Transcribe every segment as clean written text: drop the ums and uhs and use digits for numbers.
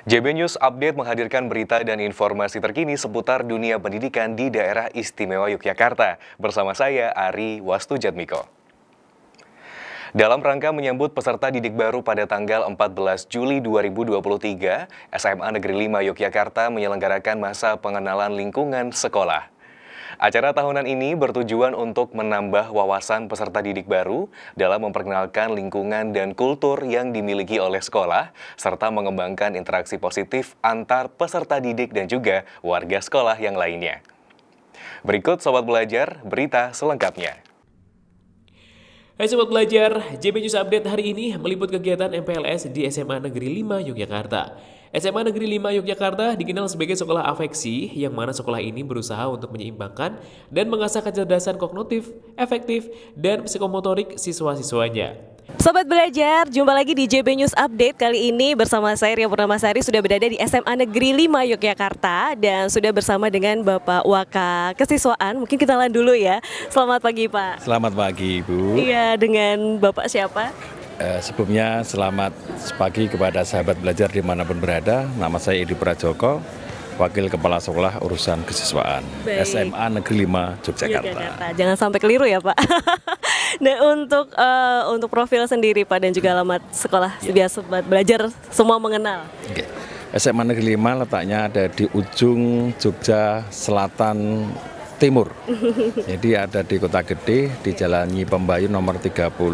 JB News Update menghadirkan berita dan informasi terkini seputar dunia pendidikan di daerah istimewa Yogyakarta. Bersama saya, Ari Wastujatmiko. Dalam rangka menyambut peserta didik baru pada tanggal 14 Juli 2023, SMA Negeri 5 Yogyakarta menyelenggarakan masa pengenalan lingkungan sekolah. Acara tahunan ini bertujuan untuk menambah wawasan peserta didik baru dalam memperkenalkan lingkungan dan kultur yang dimiliki oleh sekolah, serta mengembangkan interaksi positif antar peserta didik dan juga warga sekolah yang lainnya. Berikut Sobat Belajar, berita selengkapnya. Hai Sobat Belajar, JB News Update hari ini meliput kegiatan MPLS di SMA Negeri 5 Yogyakarta. SMA Negeri 5 Yogyakarta dikenal sebagai sekolah afeksi, yang mana sekolah ini berusaha untuk menyeimbangkan dan mengasah kecerdasan kognitif, efektif, dan psikomotorik siswa-siswanya. Sobat Belajar, jumpa lagi di JB News Update. Kali ini bersama saya Ria Purnamasari sudah berada di SMA Negeri 5 Yogyakarta dan sudah bersama dengan Bapak Waka Kesiswaan. Mungkin kita kenalan dulu ya. Selamat pagi Pak. Selamat pagi Ibu. Iya, dengan Bapak siapa? Sebelumnya selamat pagi kepada sahabat belajar dimanapun berada. Nama saya Edi Prajoko, Wakil Kepala Sekolah Urusan Kesiswaan. Baik. SMA Negeri 5 Yogyakarta. Jangan sampai keliru ya Pak. Nah untuk profil sendiri Pak dan juga alamat sekolah biar sobat belajar semua mengenal. Oke. SMA Negeri 5 letaknya ada di ujung Jogja Selatan Timur. Jadi ada di Kota Gede, di Jalan Nyi Pembayu nomor 39,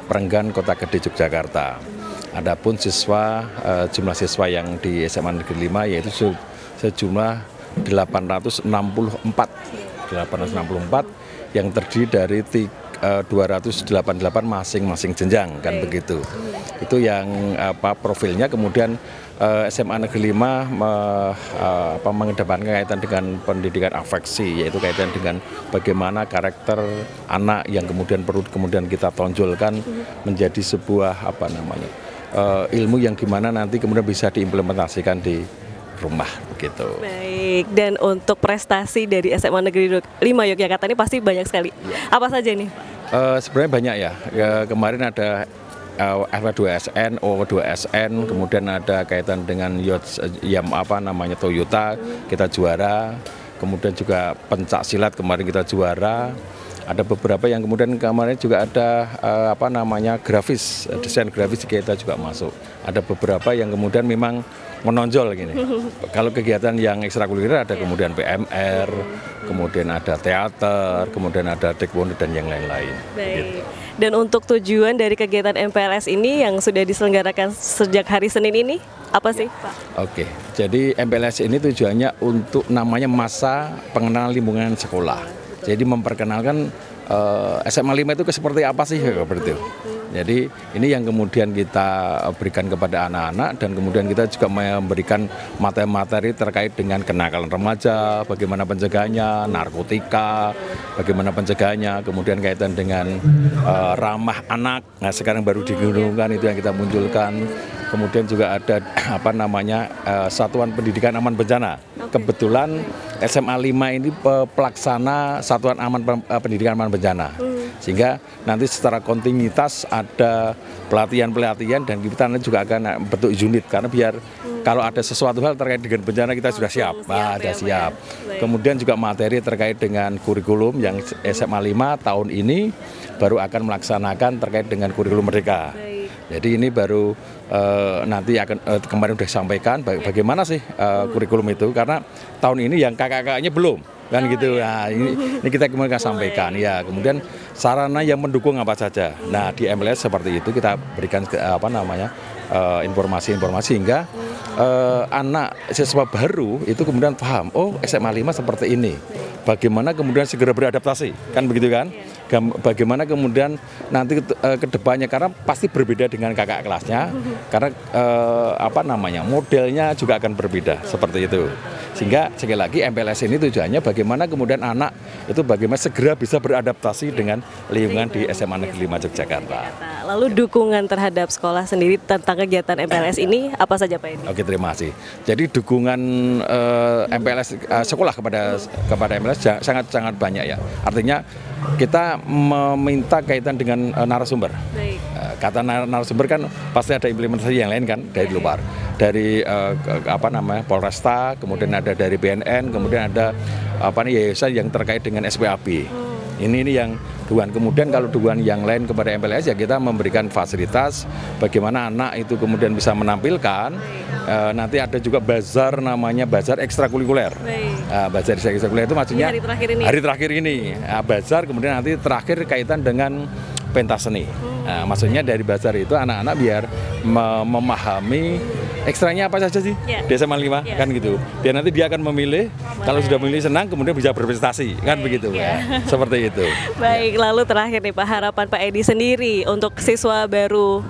Perenggan Kota Gede Yogyakarta. Adapun jumlah siswa yang di SMA Negeri 5 yaitu sejumlah 864 yang terdiri dari 288 masing-masing jenjang, kan begitu. Itu yang profilnya. Kemudian SMA Negeri 5 mengedepankan kaitan dengan pendidikan afeksi, yaitu kaitan dengan bagaimana karakter anak yang kemudian perlu kita tonjolkan menjadi sebuah ilmu yang dimana nanti kemudian bisa diimplementasikan di rumah begitu. Baik, dan untuk prestasi dari SMA Negeri 5 Yogyakarta ini pasti banyak sekali. Apa saja nih Pak? Sebenarnya banyak ya. Kemarin ada FW2SN, O2SN, kemudian ada kaitan dengan Toyota, kita juara. Kemudian juga pencak silat kemarin kita juara. Ada beberapa yang kemudian kemarin juga ada grafis, desain grafis kita juga masuk. Ada beberapa yang kemudian memang menonjol gini. Kalau kegiatan yang ekstrakurikuler ada kemudian PMR, kemudian ada teater, kemudian ada taekwondo dan yang lain-lain. Baik. Gitu. Dan untuk tujuan dari kegiatan MPLS ini yang sudah diselenggarakan sejak hari Senin ini apa sih Pak? Oke, jadi MPLS ini tujuannya untuk namanya masa pengenalan lingkungan sekolah. Jadi memperkenalkan SMA 5 itu seperti apa sih seperti itu. Jadi ini yang kemudian kita berikan kepada anak-anak, dan kemudian kita juga memberikan materi-materi terkait dengan kenakalan remaja, bagaimana pencegahannya, narkotika, bagaimana pencegahannya, kemudian kaitan dengan ramah anak. Nah sekarang baru digulungkan, itu yang kita munculkan. Kemudian juga ada Satuan Pendidikan Aman Bencana. Kebetulan SMA 5 ini pelaksana Satuan Pendidikan Aman Bencana. Sehingga nanti secara kontinuitas ada pelatihan-pelatihan, dan kita nanti juga akan bentuk unit, karena biar kalau ada sesuatu hal terkait dengan bencana kita sudah siap. Siap. Kemudian juga materi terkait dengan kurikulum yang SMA 5 tahun ini baru akan melaksanakan terkait dengan kurikulum mereka. Jadi ini baru nanti akan kemarin sudah disampaikan bagaimana sih kurikulum itu, karena tahun ini yang kakak-kakaknya belum kan gitu. Nah, ini kita kemudian sampaikan ya. Kemudian sarana yang mendukung apa saja. Nah di MLS seperti itu kita berikan informasi-informasi sehingga anak siswa baru itu kemudian paham, oh SMA 5 seperti ini. Bagaimana kemudian segera beradaptasi, kan begitu kan? Bagaimana kemudian nanti ke depannya, karena pasti berbeda dengan kakak kelasnya, karena modelnya juga akan berbeda seperti itu. Sehingga sekali lagi MPLS ini tujuannya bagaimana kemudian anak itu bagaimana segera bisa beradaptasi dengan lingkungan di SMA Negeri 5 Yogyakarta. Lalu dukungan terhadap sekolah sendiri tentang kegiatan MPLS ini apa saja Pak Edi? Oke, terima kasih. Jadi dukungan MPLS sekolah kepada MPLS sangat banyak ya. Artinya kita meminta kaitan dengan narasumber. Baik. Kata narasumber kan pasti ada implementasi yang lain kan dari luar, dari Polresta, kemudian ada dari BNN, kemudian ada yayasan yang terkait dengan SPAB. Ini yang dukungan. Kemudian kalau dukungan yang lain kepada MPLS ya kita memberikan fasilitas bagaimana anak itu kemudian bisa menampilkan. Nanti ada juga bazar, namanya bazar ekstrakurikuler. Bazar ekstrakurikuler itu maksudnya hari terakhir ini. Bazar kemudian nanti terakhir kaitan dengan pentas seni. Maksudnya dari bazar itu anak-anak biar memahami ekstranya apa saja sih di SMA 5 kan gitu. Biar nanti dia akan memilih, kalau sudah memilih senang kemudian bisa berprestasi kan begitu ya. Seperti itu. Baik, lalu terakhir nih Pak, harapan Pak Edi sendiri untuk siswa baru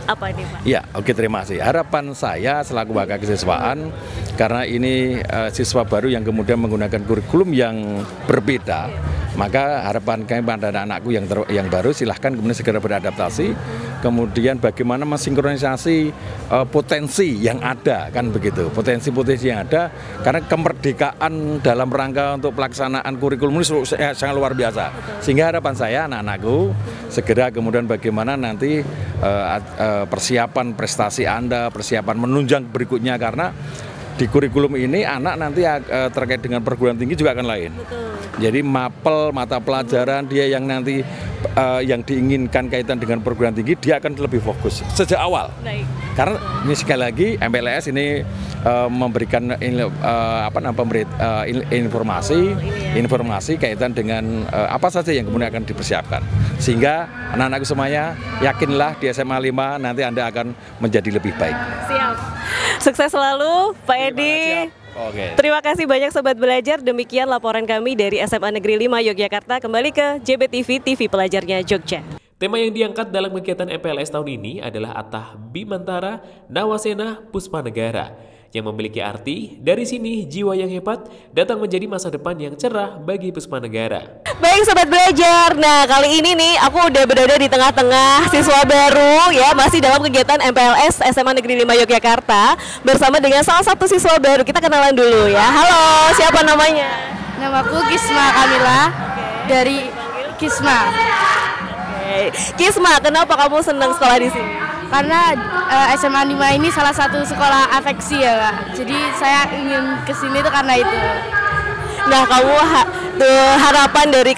apa nih Pak? Ya, oke, terima kasih. Harapan saya selaku wakil kesiswaan karena ini siswa baru yang kemudian menggunakan kurikulum yang berbeda, maka harapan kami pada anak-anakku yang baru silahkan kemudian segera beradaptasi, kemudian bagaimana mensinkronisasi potensi yang ada kan begitu, potensi-potensi yang ada, karena kemerdekaan dalam rangka untuk pelaksanaan kurikulum ini sangat luar biasa. Sehingga harapan saya anak-anakku segera kemudian bagaimana nanti persiapan prestasi Anda, persiapan menunjang berikutnya, karena di kurikulum ini anak nanti terkait dengan perguruan tinggi juga akan lain. Jadi mapel mata pelajaran dia yang nanti yang diinginkan kaitan dengan perguruan tinggi dia akan lebih fokus sejak awal. Karena ini sekali lagi MPLS ini memberikan informasi kaitan dengan apa saja yang kemudian akan dipersiapkan. Sehingga anak-anakku semuanya yakinlah di SMA 5 nanti Anda akan menjadi lebih baik. Siap. Sukses selalu Pak Edi. Oke. Terima kasih banyak Sobat Belajar. Demikian laporan kami dari SMA Negeri 5 Yogyakarta. Kembali ke JBTV, TV Pelajarnya Jogja. Tema yang diangkat dalam kegiatan MPLS tahun ini adalah Atah Bimantara Nawasena Puspanegara, yang memiliki arti dari sini jiwa yang hebat datang menjadi masa depan yang cerah bagi Puspanegara. Baik Sobat Belajar, nah kali ini nih aku udah berada di tengah-tengah siswa baru ya, masih dalam kegiatan MPLS SMA Negeri 5 Yogyakarta bersama dengan salah satu siswa baru. Kita kenalan dulu ya. Halo, siapa namanya? Namaku Kisma Kamila dari Kisma. Kisma, kenapa kamu senang sekolah di sini? Karena SMA 5 ini salah satu sekolah afeksi ya Kak. Jadi saya ingin kesini tuh karena itu. Nah, kamu harapan dari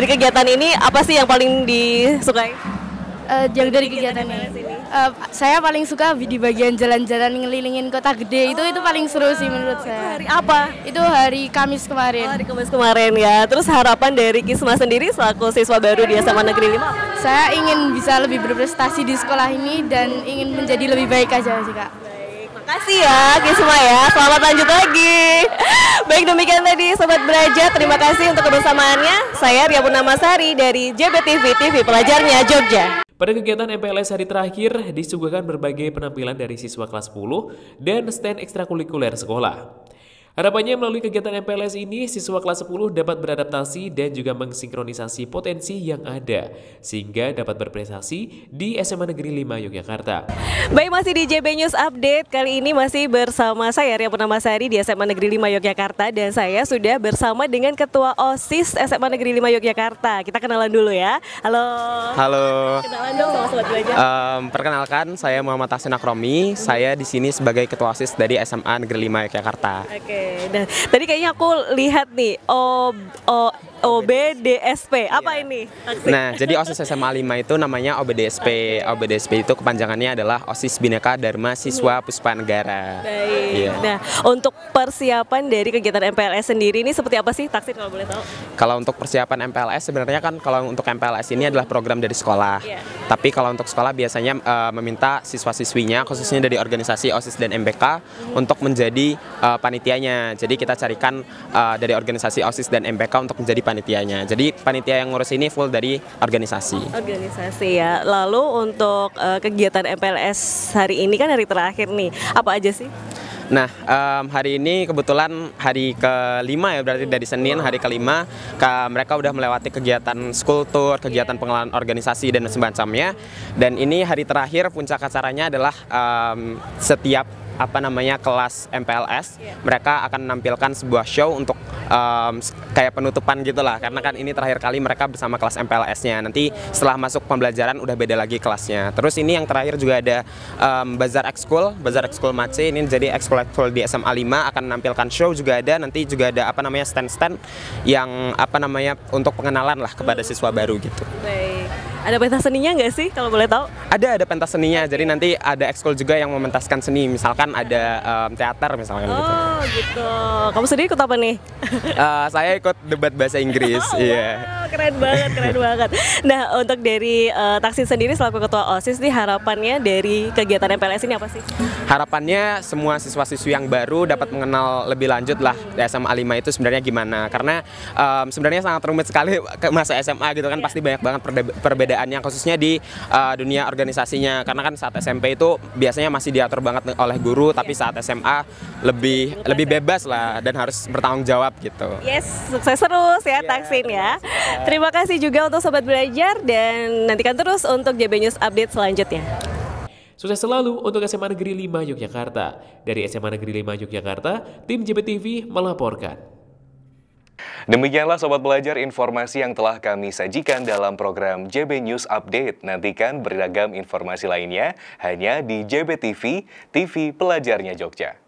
kegiatan ini apa sih yang paling disukai? Yang dari kegiatan ini, saya paling suka di bagian jalan-jalan ngelilingin kota gede itu paling seru sih menurut saya. Hari apa? Itu hari Kamis kemarin. Hari Kamis kemarin ya. Terus harapan dari Kisma sendiri selaku siswa baru di SMA Negeri 5? Saya ingin bisa lebih berprestasi di sekolah ini dan ingin menjadi lebih baik aja sih Kak. Makasih ya Kisma ya, selamat lanjut lagi. Baik, demikian tadi Sobat Belajar, terima kasih untuk kebersamaannya. Saya Ria Purnamasari dari JBTV, TV Pelajarnya Jogja. Pada kegiatan MPLS hari terakhir, disuguhkan berbagai penampilan dari siswa kelas 10 dan stand ekstrakurikuler sekolah. Harapannya melalui kegiatan MPLS ini, siswa kelas 10 dapat beradaptasi dan juga mensinkronisasi potensi yang ada, sehingga dapat berprestasi di SMA Negeri 5 Yogyakarta. Baik, masih di JB News Update. Kali ini masih bersama saya Ria Purnamasari di SMA Negeri 5 Yogyakarta. Dan saya sudah bersama dengan Ketua OSIS SMA Negeri 5 Yogyakarta. Kita kenalan dulu ya. Halo. Halo. Kenalan dong sama Sobat Belajar. Perkenalkan, saya Muhammad Hasan Akromi. Saya di sini sebagai Ketua OSIS dari SMA Negeri 5 Yogyakarta. Oke. Nah, tadi kayaknya aku lihat nih OBDSP, apa ini? Nah, jadi OSIS SMA 5 itu namanya OBDSP. OBDSP itu kepanjangannya adalah OSIS Bhinneka Dharma Siswa Puspanegara. Baik. Yeah. Nah, untuk persiapan dari kegiatan MPLS sendiri ini seperti apa sih, Taksin kalau boleh tahu? Kalau untuk persiapan MPLS sebenarnya kan kalau untuk MPLS ini adalah program dari sekolah. Yeah. Tapi kalau untuk sekolah biasanya meminta siswa-siswinya khususnya dari organisasi OSIS dan MBK untuk menjadi panitianya. Jadi kita carikan dari organisasi OSIS dan MBK untuk menjadi panitianya. Jadi panitia yang ngurus ini full dari organisasi. Organisasi ya. Lalu untuk kegiatan MPLS hari ini kan hari terakhir nih, apa aja sih? Nah, hari ini kebetulan hari kelima ya, berarti dari Senin hari kelima, mereka udah melewati kegiatan school tour, kegiatan pengenalan organisasi dan semacamnya. Dan ini hari terakhir, puncak acaranya adalah setiap kelas MPLS, mereka akan menampilkan sebuah show untuk kayak penutupan gitulah, karena kan ini terakhir kali mereka bersama kelas MPLS-nya. Nanti setelah masuk pembelajaran udah beda lagi kelasnya. Terus ini yang terakhir juga ada Bazar Ekskul Mace, ini jadi ekskul di SMA 5 akan menampilkan show juga ada, nanti juga ada stand-stand yang untuk pengenalan lah kepada siswa baru gitu. Baik. Ada pentas seninya nggak sih kalau boleh tahu? Ada pentas seninya, jadi nanti ada ekskul juga yang mementaskan seni, misalkan ada teater misalkan gitu. Oh gitu. Kamu sendiri ikut apa nih? Saya ikut debat bahasa Inggris. Iya. Wow, keren banget. Nah, untuk dari Taksin sendiri selaku ketua OSIS nih, harapannya dari kegiatan MPLS ini apa sih? Harapannya semua siswa-siswi yang baru dapat mengenal lebih lanjut lah di SMA 5 itu sebenarnya gimana, karena sebenarnya sangat rumit sekali ke masa SMA gitu kan, pasti banyak banget perbedaannya khususnya di dunia organisasinya, karena kan saat SMP itu biasanya masih diatur banget oleh guru, tapi saat SMA lebih bebas lah dan harus bertanggung jawab gitu. Yes, sukses terus ya Taksin ya. Terima kasih juga untuk Sobat Belajar dan nantikan terus untuk JB News Update selanjutnya. Sukses selalu untuk SMA Negeri 5 Yogyakarta. Dari SMA Negeri 5 Yogyakarta, tim JBTV melaporkan. Demikianlah Sobat Belajar informasi yang telah kami sajikan dalam program JB News Update. Nantikan beragam informasi lainnya hanya di JBTV, TV Pelajarnya Jogja.